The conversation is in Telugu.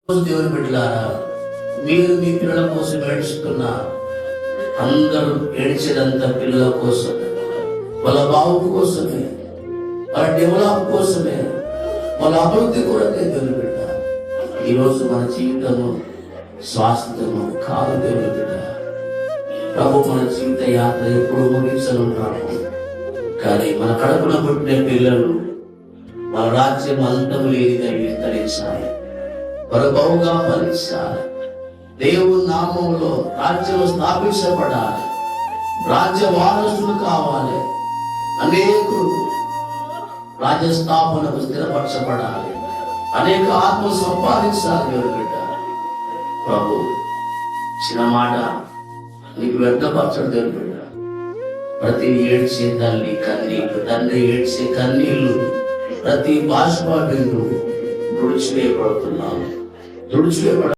దేవుని బిడ్డలారా, మీరు మీ పిల్లల కోసం ఏడుస్తున్న అందరూ ఏడ్చేదంతా పిల్లల కోసం, వాళ్ళ బావు కోసమే, వాళ్ళ డెవలప్ కోసమే, వాళ్ళ అభివృద్ధి కొరకే. దేవుని బిడ్డ, ఈరోజు మన జీవితము స్వాస్థ్యము కాదు. దేవుని బిడ్డ, ప్రభు మన జీవిత యాత్ర ఎప్పుడు ముగించనున్నాము. కానీ మన కడుపున పుట్టిన పిల్లలు మన రాజ్యం అంతం లేనిగా విస్తరించాలి, బహుగా ఫలించాలి. దేవుని నామంలో రాజ్యం స్థాపించబడాలి, రాజ్య వారసులు కావాలి, అనేకులు రాజ్యస్థాపనకు స్థిరపరచబడాలి, అనేక ఆత్మ సంపాదించాలి. దేవుని బిడ్డ, ప్రభు చిన్న మాట నీకు వ్యర్థపరచడు. దేవుని బిడ్డ, ప్రతి ఏడ్చే తల్లి కన్నీళ్ళు, తండ్రి ఏడ్చే కన్నీళ్ళు, ప్రతి బాష్ప బిందు తుడిచివేయబడుతున్నాను, తుడిచివేయబడ